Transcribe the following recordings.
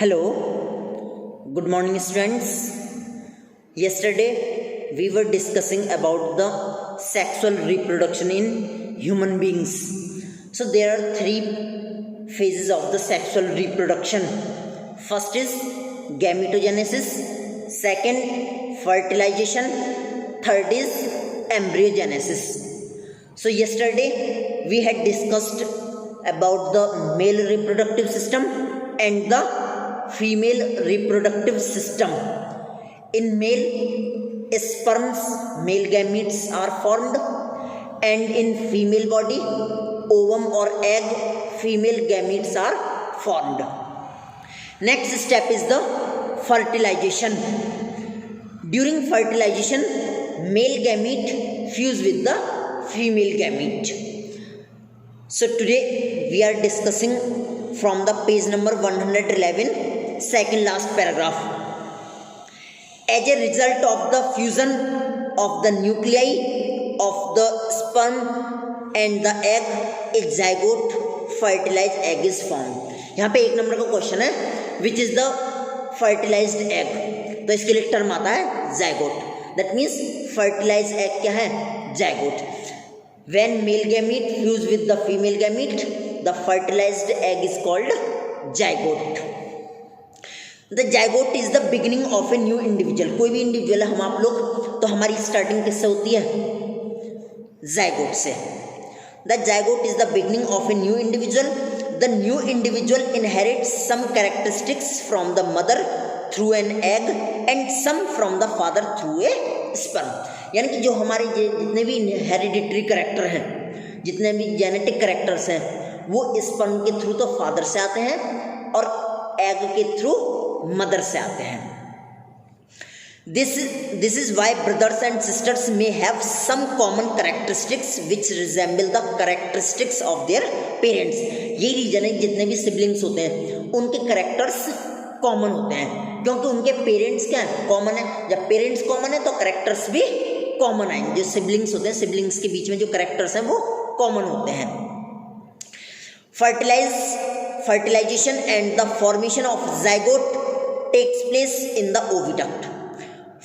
Hello, good morning students. Yesterday we were discussing about the sexual reproduction in human beings. So there are three phases of the sexual reproduction. First is gametogenesis, second fertilization, third is embryogenesis. So yesterday we had discussed about the male reproductive system and the female reproductive system. In male, sperms, male gametes are formed, and in female body, ovum or egg, female gametes are formed. Next step is the fertilization. During fertilization, male gamete fuse with the female gamete. So today we are discussing from the page number 111, second last paragraph. As a result of the fusion of the nuclei of the sperm and the egg, a zygote fertilized egg is formed. यहाँ पे एक number का question है, which is the fertilized egg. तो इसके लिए term आता है zygote. That means fertilized egg क्या है? Zygote. When male gamete fuse with the female gamete, the fertilized egg is called zygote. The zygote is the beginning of a new individual. कोई भी individual है हम आप लोग, तो हमारी स्टार्टिंग किससे होती है? zygote से. The zygote is the beginning of a new individual. The new individual inherits some characteristics from the mother through an egg and some from the father through a sperm. यानी कि जो हमारे जितने भी हेरिडिटरी कैरेक्टर हैं, जितने भी genetic characters हैं, वो स्पर्म के थ्रू तो फादर से आते हैं और एग के थ्रू मदर से आते हैं. This is why brothers and sisters may have some common characteristics which resemble the characteristics of their parents. ये रीजन है जितने भी सिबलिंग्स होते हैं उनके कैरेक्टर्स कॉमन होते हैं, क्योंकि उनके पेरेंट्स क्या है? कॉमन है. जब पेरेंट्स कॉमन है तो कैरेक्टर्स भी कॉमन है. जो सिबलिंग्स होते हैं, सिबलिंग्स के बीच में जो कैरेक्टर्स हैं वो कॉमन होते हैं. Fertilization and the formation of zygote takes place in the oviduct.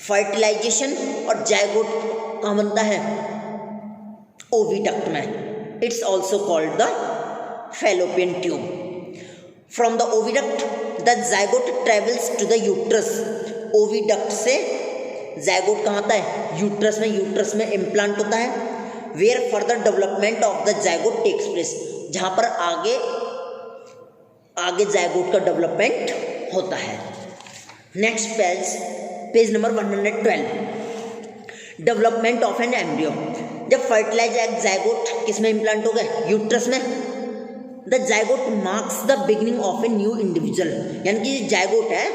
Fertilization और zygote कहाँ बनता है? ओविडक्ट में. It's also called the fallopian tube. From the oviduct, the zygote travels to the uterus. Oviduct से zygote कहाँ आता है? Uterus में. यूट्रस में इम्प्लांट होता है. Where further development of the zygote takes place. जहाँ पर आगे zygote का डेवलपमेंट होता है. Next page number 112. Development of an embryo. जब फर्टिलाइज एग zygote किस में इम्प्लांट हो गए? यूट्रस में. The zygote marks the beginning of a new individual. यानी कि zygote है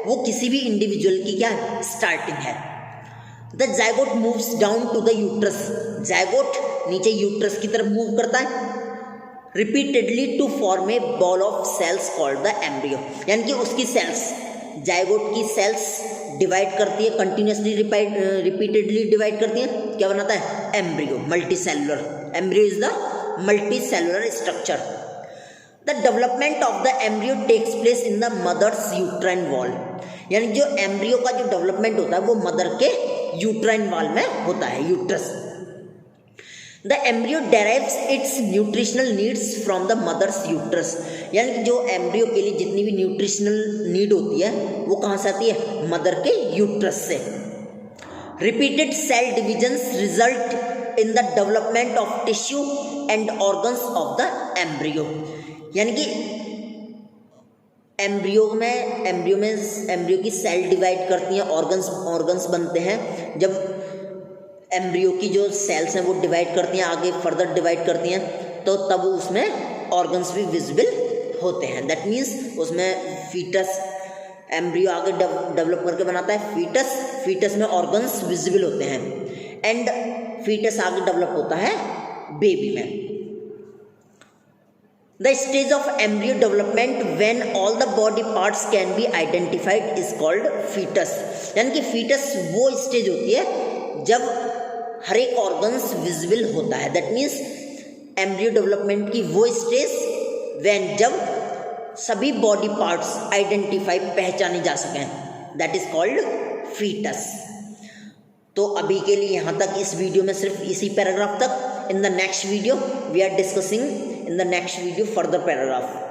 वो किसी भी इंडिविजुअल की क्या स्टार्टिंग है. The zygote moves down to the uterus. zygote नीचे यूट्रस की तरफ मूव करता है repeatedly to form a ball of cells called the embryo. यानी कि उसकी सेल्स, zygote की सेल्स डिवाइड करती है, कंटिन्यूसली रिपीटेडली डिवाइड करती है, क्या बनाता है? Embryo. Multicellular. Embryo is the multicellular structure. The development of the embryo takes place in the mother's uterine wall. यानी जो एम्ब्रियो का जो डेवलपमेंट होता है वो मदर के यूट्राइन वॉल में होता है, uterus. The embryo derives its nutritional needs from the mother's uterus. यानी कि जो एम्ब्रियो के लिए जितनी भी न्यूट्रिशनल नीड होती है वो कहाँ से आती है? मदर के यूट्रस से. Repeated cell divisions result in the development of tissue and organs of the embryo. यानी कि एम्ब्रियो की सेल डिवाइड करती हैं, ऑर्गन्स बनते हैं. जब एम्ब्रियो की जो सेल्स हैं वो डिवाइड करती हैं, आगे फर्दर डिवाइड करती हैं, तो तब उसमें ऑर्गन्स भी विजिबल होते हैं. दैट मीन्स उसमें फीटस, एम्ब्रियो आगे डेवलप करके बनाता है फीटस में ऑर्गन्स विजिबल होते हैं, एंड फीटस आगे डेवलप होता है बेबी में. The stage of embryo development when all the body parts can be identified is called foetus. यानी कि फीटस वो स्टेज होती है जब हर एक ऑर्गन्स विजिबल होता है. दैट मीन्स एम्ब्रियो डेवलपमेंट की वो स्टेज व्हेन जब सभी बॉडी पार्ट्स आइडेंटिफाई पहचाने जा सकें, दैट इज कॉल्ड फीटस। तो अभी के लिए यहाँ तक इस वीडियो में सिर्फ इसी पैराग्राफ तक। In the next video we are discussing in the next video further paragraph.